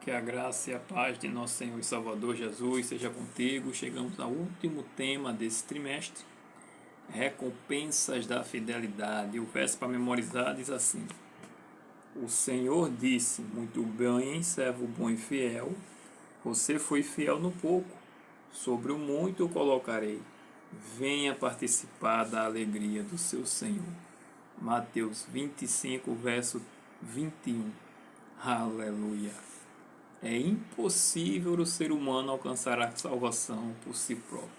Que a graça e a paz de nosso Senhor e Salvador Jesus seja contigo. Chegamos ao último tema desse trimestre, recompensas da fidelidade. O verso para memorizar diz assim: O Senhor disse, muito bem, servo bom e fiel, você foi fiel no pouco, sobre o muito o colocarei. Venha participar da alegria do seu Senhor. Mateus 25, verso 21. Aleluia. É impossível o ser humano alcançar a salvação por si próprio.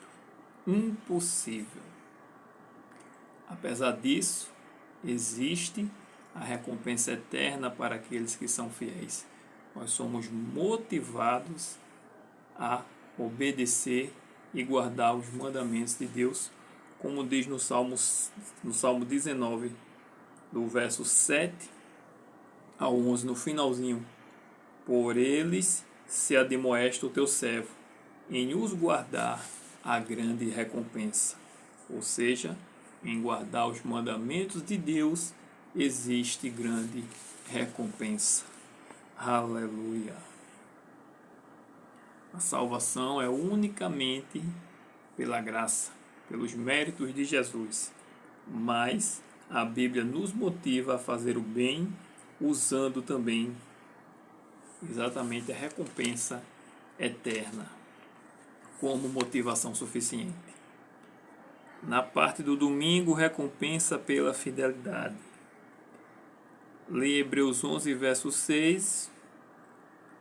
Impossível. Apesar disso, existe a recompensa eterna para aqueles que são fiéis. Nós somos motivados a obedecer e guardar os mandamentos de Deus, como diz no Salmo 19, do verso 7 ao 11, no finalzinho. Por eles se admoesta o teu servo, em os guardar a grande recompensa. Ou seja, em guardar os mandamentos de Deus existe grande recompensa. Aleluia. A salvação é unicamente pela graça, pelos méritos de Jesus. Mas a Bíblia nos motiva a fazer o bem, usando também exatamente a recompensa eterna como motivação suficiente. Na parte do domingo, recompensa pela fidelidade. Leia Hebreus 11, verso 6.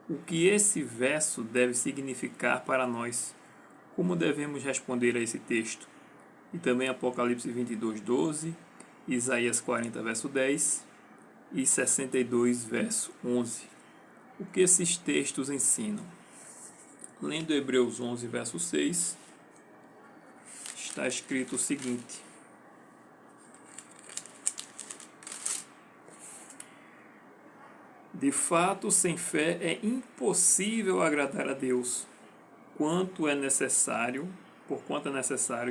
O que esse verso deve significar para nós? Como devemos responder a esse texto? E também Apocalipse 22, 12, Isaías 40, verso 10 e 62, verso 11. O que esses textos ensinam? Lendo Hebreus 11, verso 6, está escrito o seguinte: De fato, sem fé é impossível agradar a Deus, porquanto é necessário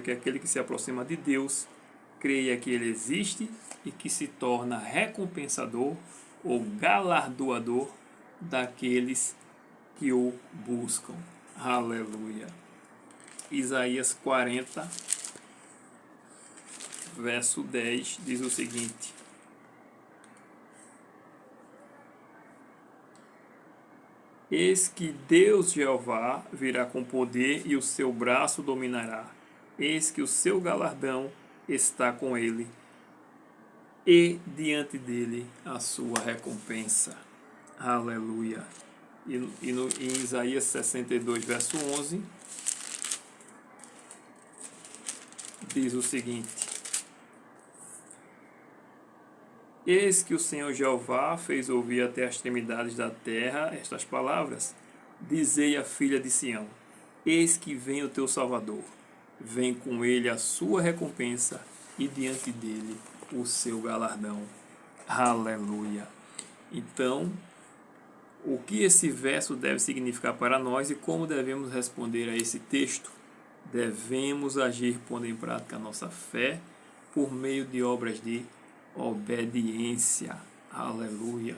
que aquele que se aproxima de Deus creia que Ele existe e que se torna recompensador ou galardoador daqueles que o buscam. Aleluia. Isaías 40, verso 10, diz o seguinte: Eis que Deus Jeová virá com poder e o seu braço dominará. Eis que o seu galardão está com ele e diante dele a sua recompensa. Aleluia. Em Isaías 62, verso 11, diz o seguinte: Eis que o Senhor Jeová fez ouvir até as extremidades da terra estas palavras. Dizei à filha de Sião: Eis que vem o teu Salvador. Vem com ele a sua recompensa e diante dele o seu galardão. Aleluia. Então, o que esse verso deve significar para nós e como devemos responder a esse texto? Devemos agir pondo em prática a nossa fé por meio de obras de obediência. Aleluia.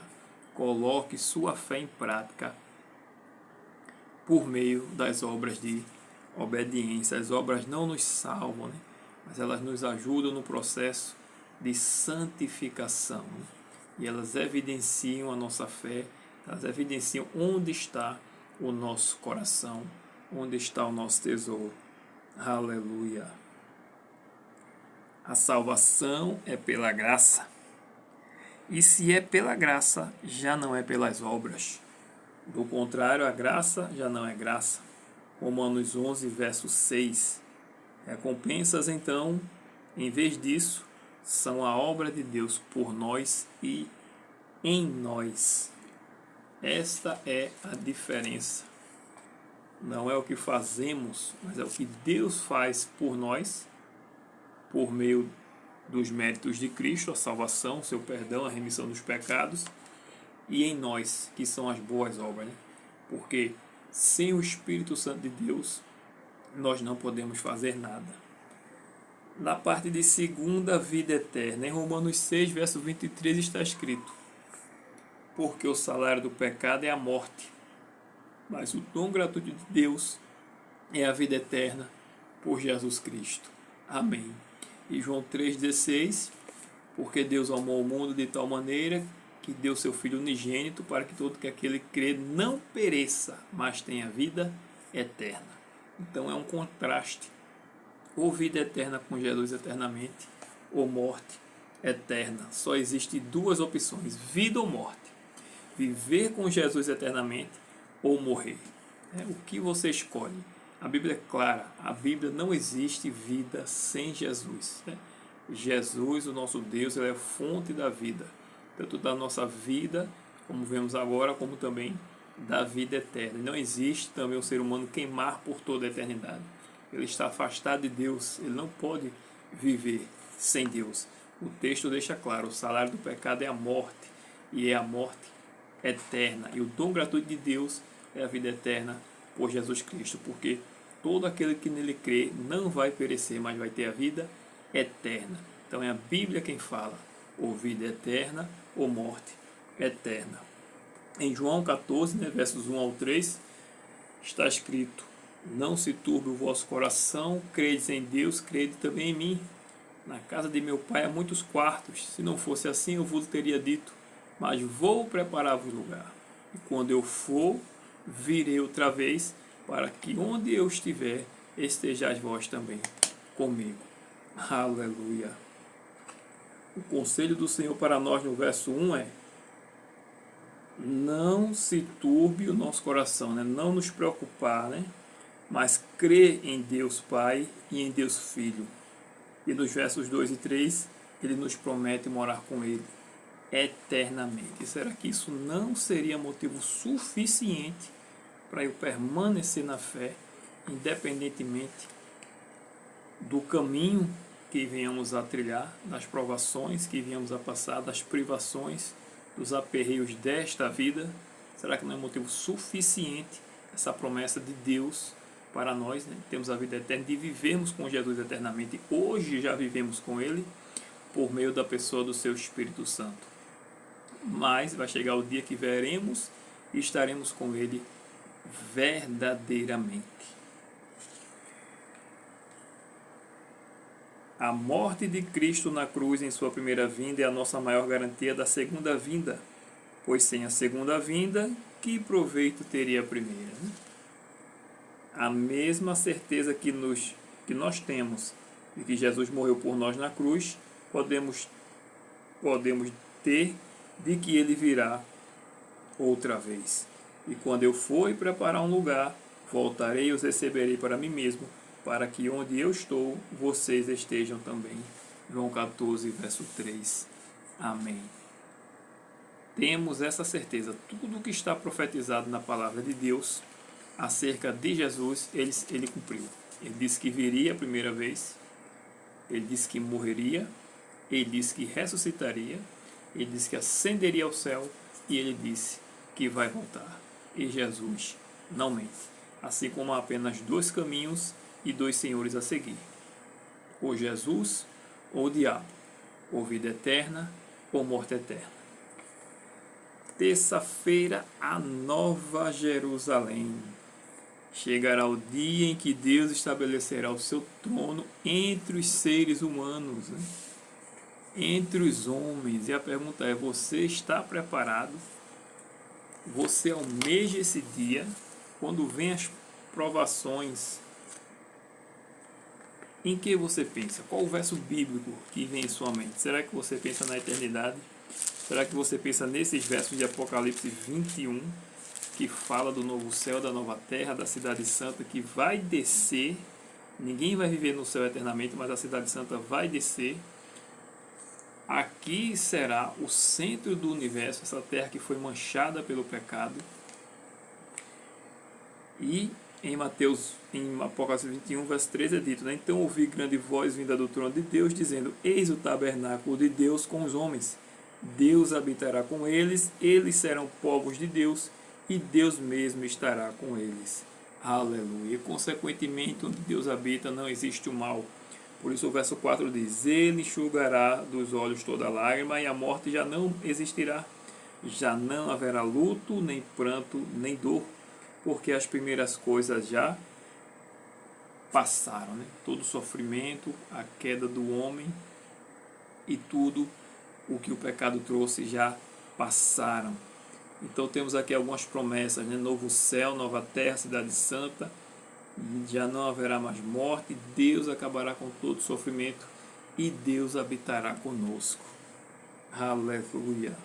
Coloque sua fé em prática por meio das obras de obediência. As obras não nos salvam, mas elas nos ajudam no processo de santificação. E elas evidenciam a nossa fé, elas evidenciam onde está o nosso coração, onde está o nosso tesouro. Aleluia. A salvação é pela graça. E se é pela graça, já não é pelas obras. Do contrário, a graça já não é graça. Romanos 11, verso 6. Recompensas, então, em vez disso, são a obra de Deus por nós e em nós. Esta é a diferença. Não é o que fazemos, mas é o que Deus faz por nós, por meio dos méritos de Cristo, a salvação, o seu perdão, a remissão dos pecados, e em nós, que são as boas obras. Porque sem o Espírito Santo de Deus, nós não podemos fazer nada. Na parte de segunda vida eterna, em Romanos 6, verso 23, está escrito: Porque o salário do pecado é a morte, mas o dom gratuito de Deus é a vida eterna por Jesus Cristo. Amém. E João 3,16, porque Deus amou o mundo de tal maneira que deu seu Filho unigênito para que todo aquele que crê não pereça, mas tenha vida eterna. Então é um contraste, ou vida eterna com Jesus eternamente, ou morte eterna. Só existe duas opções, vida ou morte. Viver com Jesus eternamente ou morrer. O que você escolhe? A Bíblia é clara, a Bíblia não existe vida sem Jesus. Jesus, o nosso Deus, ele é a fonte da vida, tanto da nossa vida, como vemos agora, como também da vida eterna. Não existe também o ser humano queimar por toda a eternidade. Ele está afastado de Deus, ele não pode viver sem Deus. O texto deixa claro, o salário do pecado é a morte, e é a morte eterna. E o dom gratuito de Deus é a vida eterna por Jesus Cristo, porque todo aquele que nele crê não vai perecer, mas vai ter a vida eterna. Então é a Bíblia quem fala, ou vida eterna, ou morte eterna. Em João 14, versos 1 ao 3, está escrito: não se turbe o vosso coração, credes em Deus, crede também em mim. Na casa de meu pai há muitos quartos, se não fosse assim eu vos teria dito, mas vou preparar-vos lugar. E quando eu for, virei outra vez, para que onde eu estiver, estejais vós também comigo. Aleluia. O conselho do Senhor para nós no verso 1 é: não se turbe o nosso coração, não nos preocupar, mas crer em Deus Pai e em Deus Filho. E nos versos 2 e 3, ele nos promete morar com ele eternamente. E será que isso não seria motivo suficiente para eu permanecer na fé, independentemente do caminho que venhamos a trilhar, das provações que venhamos a passar, das privações, dos aperreios desta vida? Será que não é motivo suficiente essa promessa de Deus para nós, temos a vida eterna, de vivermos com Jesus eternamente? Hoje já vivemos com Ele por meio da pessoa do seu Espírito Santo. Mas vai chegar o dia que veremos e estaremos com Ele verdadeiramente. A morte de Cristo na cruz em sua primeira vinda é a nossa maior garantia da segunda vinda, pois sem a segunda vinda, que proveito teria a primeira? A mesma certeza que nós temos de que Jesus morreu por nós na cruz, podemos ter de que Ele virá outra vez. E quando eu for preparar um lugar, voltarei e os receberei para mim mesmo, para que onde eu estou, vocês estejam também. João 14, verso 3. Amém. Temos essa certeza. Tudo que está profetizado na palavra de Deus acerca de Jesus, ele cumpriu. Ele disse que viria a primeira vez, ele disse que morreria, ele disse que ressuscitaria, ele disse que ascenderia ao céu e ele disse que vai voltar. E Jesus não mente. Assim como há apenas dois caminhos e dois senhores a seguir: ou Jesus ou o diabo, ou vida eterna ou morte eterna. Terça-feira, a Nova Jerusalém. Chegará o dia em que Deus estabelecerá o seu trono entre os seres humanos, entre os homens. E a pergunta é: você está preparado? Você almeja esse dia? Quando vem as provações, em que você pensa? Qual o verso bíblico que vem em sua mente? Será que você pensa na eternidade? Será que você pensa nesses versos de Apocalipse 21, que fala do novo céu, da nova terra, da cidade santa que vai descer? Ninguém vai viver no céu eternamente, mas a cidade santa vai descer. Aqui será o centro do universo, essa terra que foi manchada pelo pecado. E em Apocalipse 21, verso 13 é dito: então ouvi grande voz vinda do trono de Deus, dizendo: eis o tabernáculo de Deus com os homens. Deus habitará com eles, eles serão povos de Deus, e Deus mesmo estará com eles. Aleluia. E, consequentemente, onde Deus habita não existe o mal. Por isso o verso 4 diz: ele enxugará dos olhos toda lágrima, e a morte já não existirá. Já não haverá luto, nem pranto, nem dor, porque as primeiras coisas já passaram, né? Todo o sofrimento, a queda do homem e tudo o que o pecado trouxe já passaram. Então temos aqui algumas promessas, né? Novo céu, nova terra, cidade santa, já não haverá mais morte, Deus acabará com todo sofrimento e Deus habitará conosco. Aleluia.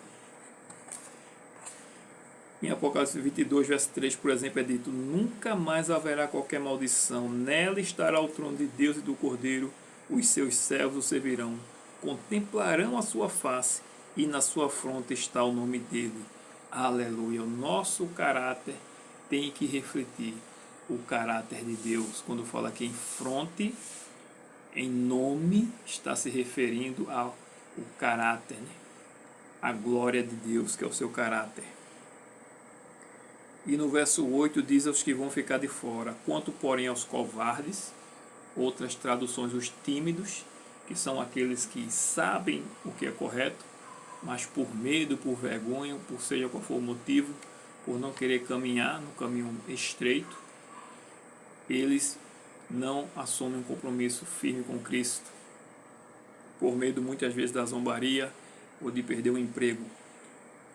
Em Apocalipse 22, verso 3, por exemplo, é dito: nunca mais haverá qualquer maldição, nela estará o trono de Deus e do Cordeiro, os seus servos o servirão, contemplarão a sua face e na sua fronte está o nome dele. Aleluia. O nosso caráter tem que refletir o caráter de Deus. Quando fala aqui em fronte, em nome, está se referindo ao caráter, né? A glória de Deus, que é o seu caráter. E no verso 8 diz aos que vão ficar de fora: quanto porém aos covardes, outras traduções, os tímidos, que são aqueles que sabem o que é correto, mas por medo, por vergonha, por seja qual for o motivo, por não querer caminhar no caminho estreito, eles não assumem um compromisso firme com Cristo, por medo muitas vezes da zombaria ou de perder o emprego.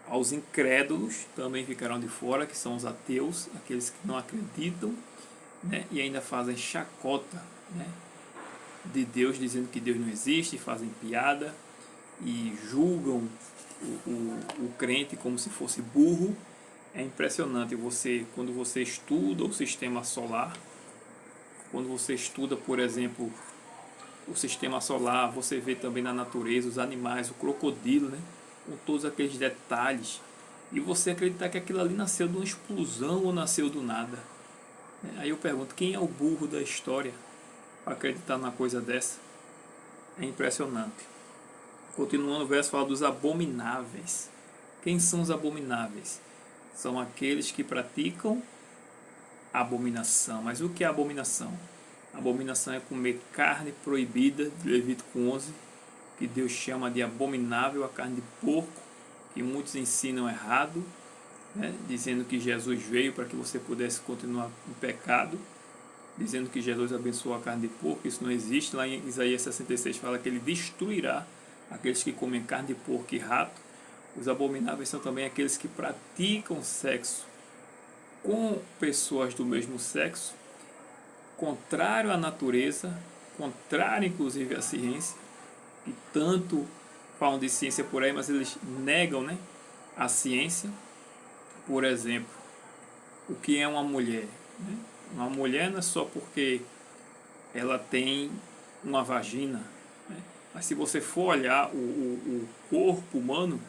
Aos incrédulos também ficarão de fora, que são os ateus, aqueles que não acreditam, né, e ainda fazem chacota, né, de Deus, dizendo que Deus não existe, fazem piada e julgam o crente como se fosse burro. É impressionante quando você estuda o sistema solar, quando você estuda, por exemplo, o sistema solar, você vê também na natureza os animais, o crocodilo, né, com todos aqueles detalhes, e você acreditar que aquilo ali nasceu de uma explosão ou nasceu do nada. Aí eu pergunto, quem é o burro da história para acreditar numa coisa dessa? É impressionante. Continuando, o verso fala dos abomináveis. Quem são os abomináveis? São aqueles que praticam abominação. Mas o que é abominação? Abominação é comer carne proibida, de Levítico 11, que Deus chama de abominável a carne de porco, que muitos ensinam errado, né, dizendo que Jesus veio para que você pudesse continuar em pecado, dizendo que Jesus abençoou a carne de porco. Isso não existe. Lá em Isaías 66 fala que ele destruirá aqueles que comem carne de porco e rato. Os abomináveis são também aqueles que praticam sexo com pessoas do mesmo sexo, contrário à natureza, contrário inclusive à ciência, e tanto falam de ciência por aí, mas eles negam, né, a ciência. Por exemplo, o que é uma mulher? Né? Uma mulher não é só porque ela tem uma vagina, né? Mas se você for olhar o corpo humano,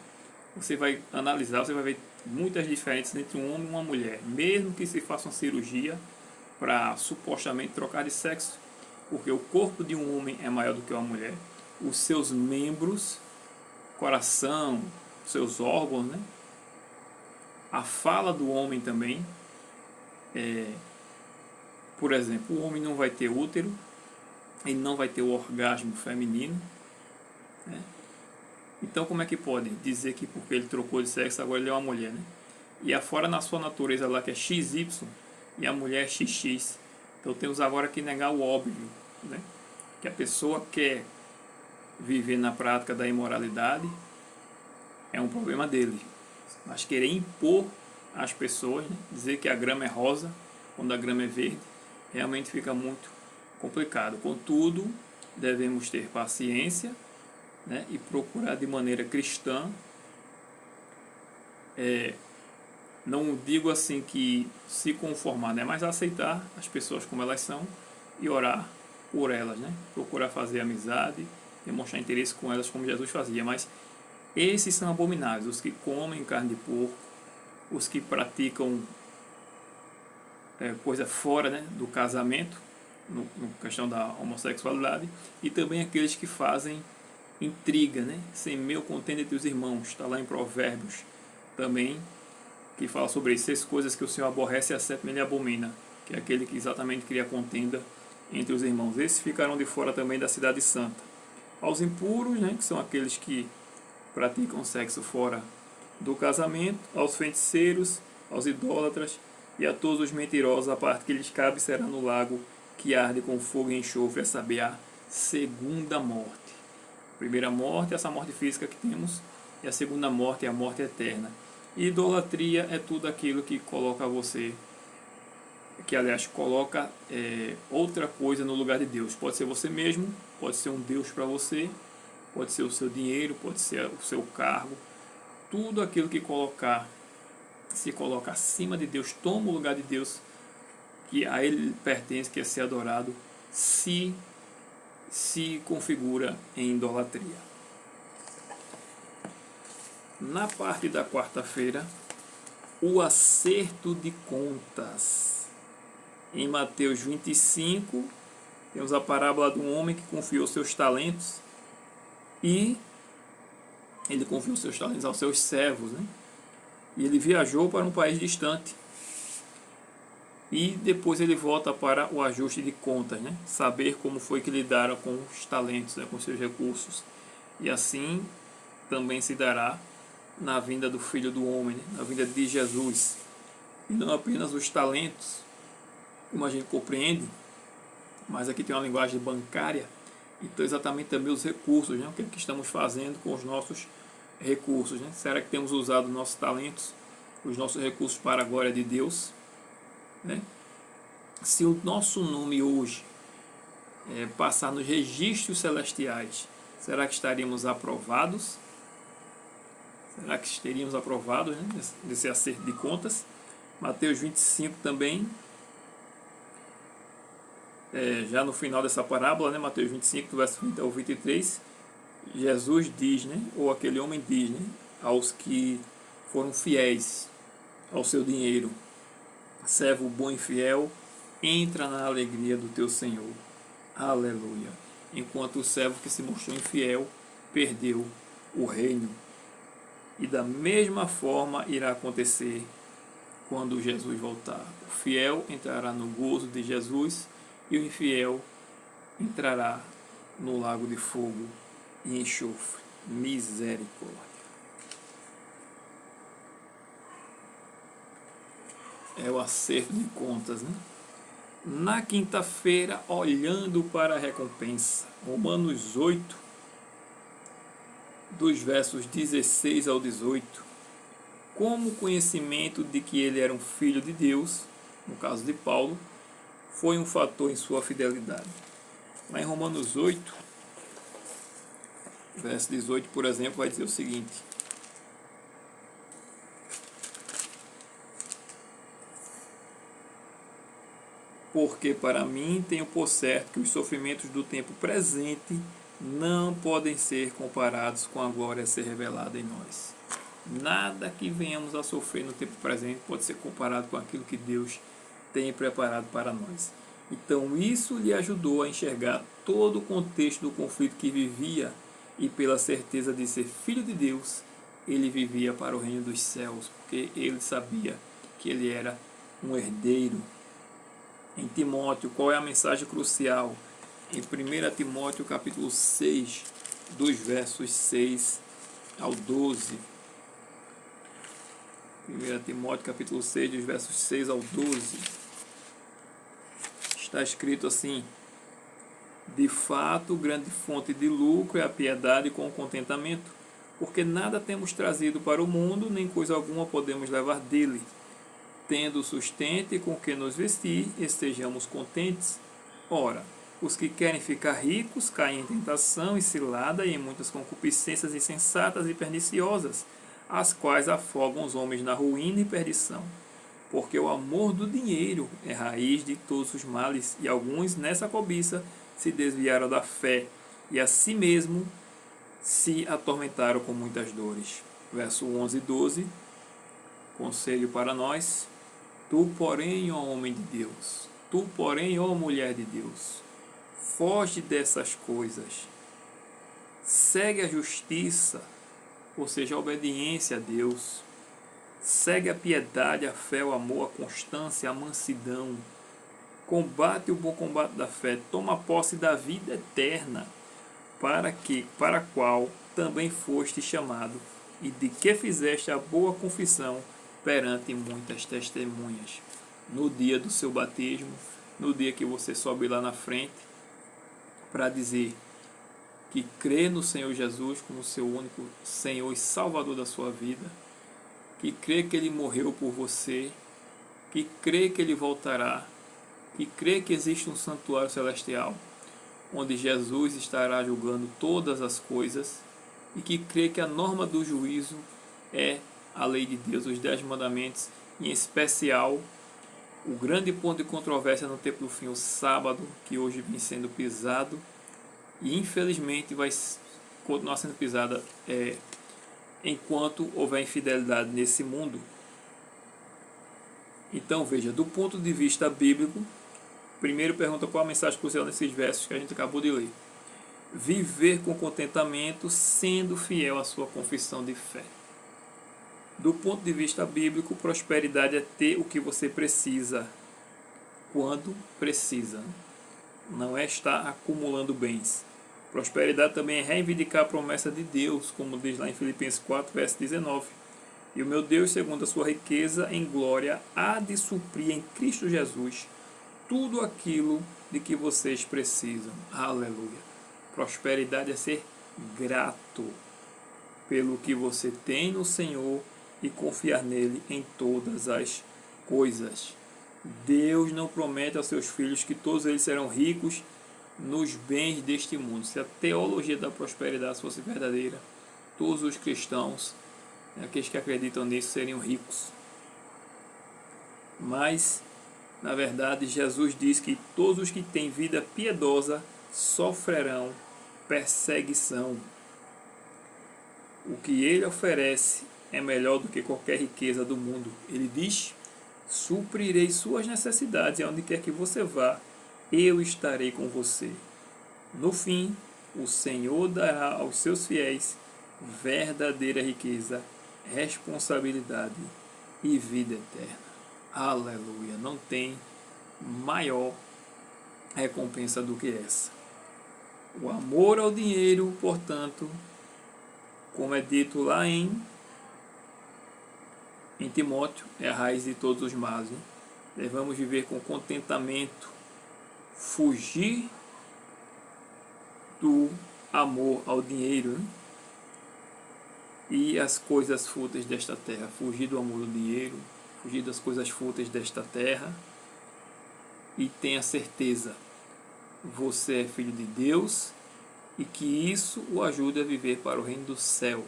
você vai analisar, você vai ver muitas diferenças entre um homem e uma mulher, mesmo que se faça uma cirurgia para supostamente trocar de sexo, porque o corpo de um homem é maior do que uma mulher, os seus membros, coração, seus órgãos, né? A fala do homem também, por exemplo, o homem não vai ter útero, ele não vai ter o orgasmo feminino, né? Então como é que pode dizer que porque ele trocou de sexo agora ele é uma mulher, né? E afora na sua natureza lá que é XY e a mulher é XX. Então temos agora que negar o óbvio, né? Que a pessoa quer viver na prática da imoralidade, é um problema dele. Mas querer impor às pessoas, né, dizer que a grama é rosa quando a grama é verde, realmente fica muito complicado. Contudo, devemos ter paciência, né, e procurar de maneira cristã, não digo assim que se conformar, né, mas aceitar as pessoas como elas são e orar por elas, né, procurar fazer amizade, demonstrar interesse com elas como Jesus fazia. Mas esses são abomináveis, os que comem carne de porco, os que praticam coisa fora, né, do casamento, no questão da homossexualidade, e também aqueles que fazem intriga, né, sem meio contenda entre os irmãos. Está lá em Provérbios também, que fala sobre isso: 6 coisas que o Senhor aborrece e a 7ª ele abomina, que é aquele que exatamente cria contenda entre os irmãos. Esses ficarão de fora também da cidade santa. Aos impuros, né, que são aqueles que praticam sexo fora do casamento, aos feiticeiros, aos idólatras e a todos os mentirosos a parte que lhes cabe será no lago que arde com fogo e enxofre, a saber, a segunda morte. A primeira morte é essa morte física que temos, e a segunda morte é a morte eterna. E idolatria é tudo aquilo que coloca você, que aliás coloca outra coisa no lugar de Deus. Pode ser você mesmo, pode ser um Deus para você, pode ser o seu dinheiro, pode ser o seu cargo. Tudo aquilo que se coloca acima de Deus, toma o lugar de Deus, que a Ele pertence, que é ser adorado, se configura em idolatria. Na parte da quarta-feira, o acerto de contas. Em Mateus 25, temos a parábola de um homem que confiou seus talentos e ele confiou seus talentos aos seus servos, né? E ele viajou para um país distante. E depois ele volta para o ajuste de contas, né? Saber como foi que lidaram com os talentos, né? Com seus recursos. E assim também se dará na vinda do Filho do Homem, né? Na vinda de Jesus. E não apenas os talentos, como a gente compreende, mas aqui tem uma linguagem bancária, então exatamente também os recursos, né? O que é que estamos fazendo com os nossos recursos, né? Será que temos usado nossos talentos, os nossos recursos para a glória de Deus? Né? Se o nosso nome hoje passar nos registros celestiais, será que estaríamos aprovados? Será que estaríamos aprovados, né, nesse acerto de contas? Mateus 25 também, já no final dessa parábola, né, Mateus 25, do verso 20 ao 23, Jesus diz, né, ou aquele homem diz, né, aos que foram fiéis ao seu dinheiro: servo bom e fiel, entra na alegria do teu Senhor. Aleluia. Enquanto o servo que se mostrou infiel perdeu o reino. E da mesma forma irá acontecer quando Jesus voltar. O fiel entrará no gozo de Jesus e o infiel entrará no lago de fogo e enxofre. Misericórdia. É o acerto de contas, né? Na quinta-feira, olhando para a recompensa. Romanos 8, dos versos 16 ao 18. Como o conhecimento de que ele era um filho de Deus, no caso de Paulo, foi um fator em sua fidelidade. Lá em Romanos 8, verso 18, por exemplo, vai dizer o seguinte: porque para mim tenho por certo que os sofrimentos do tempo presente não podem ser comparados com a glória a ser revelada em nós. Nada que venhamos a sofrer no tempo presente pode ser comparado com aquilo que Deus tem preparado para nós. Então isso lhe ajudou a enxergar todo o contexto do conflito que vivia, e pela certeza de ser filho de Deus, ele vivia para o reino dos céus, porque ele sabia que ele era um herdeiro. Em Timóteo, qual é a mensagem crucial? Em 1 Timóteo capítulo 6, dos versos 6 ao 12. 1 Timóteo capítulo 6, dos versos 6 ao 12. Está escrito assim: de fato, grande fonte de lucro é a piedade com o contentamento, porque nada temos trazido para o mundo, nem coisa alguma podemos levar dele. Tendo sustento com que nos vestir, estejamos contentes. Ora, os que querem ficar ricos caem em tentação e cilada e em muitas concupiscências insensatas e perniciosas, as quais afogam os homens na ruína e perdição. Porque o amor do dinheiro é raiz de todos os males, e alguns nessa cobiça se desviaram da fé e a si mesmo se atormentaram com muitas dores. Verso 11 e 12, conselho para nós: tu, porém, ó homem de Deus, tu, porém, ó mulher de Deus, foge dessas coisas, segue a justiça, ou seja, a obediência a Deus, segue a piedade, a fé, o amor, a constância, a mansidão, combate o bom combate da fé, toma posse da vida eterna, para a qual também foste chamado, e de que fizeste a boa confissão perante muitas testemunhas. no dia do seu batismo, no dia que você sobe lá na frente, para dizer que crê no Senhor Jesus como seu único Senhor e Salvador da sua vida, que crê que Ele morreu por você, que crê que Ele voltará, que crê que existe um santuário celestial, onde Jesus estará julgando todas as coisas, e que crê que a norma do juízo é a lei de Deus, os 10 mandamentos, em especial o grande ponto de controvérsia no tempo do fim, o sábado, que hoje vem sendo pisado e infelizmente vai continuar sendo pisada enquanto houver infidelidade nesse mundo. Então veja, do ponto de vista bíblico, primeiro pergunta qual a mensagem crucial nesses versos que a gente acabou de ler. Viver com contentamento, sendo fiel à sua confissão de fé. Do ponto de vista bíblico, prosperidade é ter o que você precisa, quando precisa. Não é estar acumulando bens. Prosperidade também é reivindicar a promessa de Deus, como diz lá em Filipenses 4, verso 19. E o meu Deus, segundo a sua riqueza em glória, há de suprir em Cristo Jesus tudo aquilo de que vocês precisam. Aleluia. Prosperidade é ser grato pelo que você tem no Senhor e confiar nele em todas as coisas. Deus não promete aos seus filhos que todos eles serão ricos nos bens deste mundo. Se a teologia da prosperidade fosse verdadeira, todos os cristãos, aqueles que acreditam nisso, seriam ricos. Mas, na verdade, Jesus diz que todos os que têm vida piedosa sofrerão perseguição. O que ele oferece é melhor do que qualquer riqueza do mundo. Ele diz: suprirei suas necessidades, e aonde quer que você vá, eu estarei com você. No fim, o Senhor dará aos seus fiéis verdadeira riqueza, responsabilidade e vida eterna. Aleluia! Não tem maior recompensa do que essa. O amor ao dinheiro, portanto, como é dito lá em Timóteo, é a raiz de todos os males. Devemos viver com contentamento, fugir do amor ao dinheiro e as coisas fúteis desta terra. Fugir do amor ao dinheiro, fugir das coisas fúteis desta terra, e tenha certeza, você é filho de Deus e que isso o ajude a viver para o reino do céu,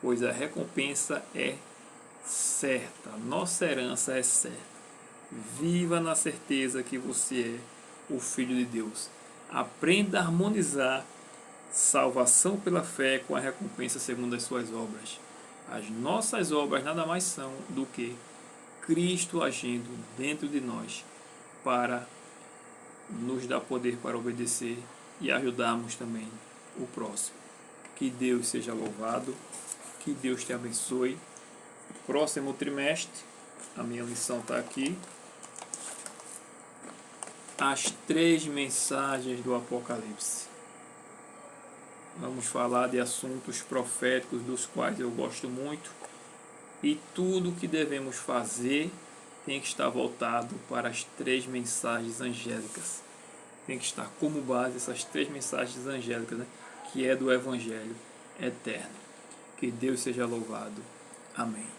pois a recompensa é certa, nossa herança é certa. Viva na certeza que você é o Filho de Deus. Aprenda a harmonizar salvação pela fé com a recompensa segundo as suas obras. As nossas obras nada mais são do que Cristo agindo dentro de nós para nos dar poder para obedecer e ajudarmos também o próximo. Que Deus seja louvado, que Deus te abençoe. Próximo trimestre, a minha lição está aqui. As 3 mensagens do Apocalipse. Vamos falar de assuntos proféticos dos quais eu gosto muito. E tudo que devemos fazer tem que estar voltado para as 3 mensagens angélicas. Tem que estar como base essas 3 mensagens angélicas, que é do Evangelho eterno. Que Deus seja louvado. Amém.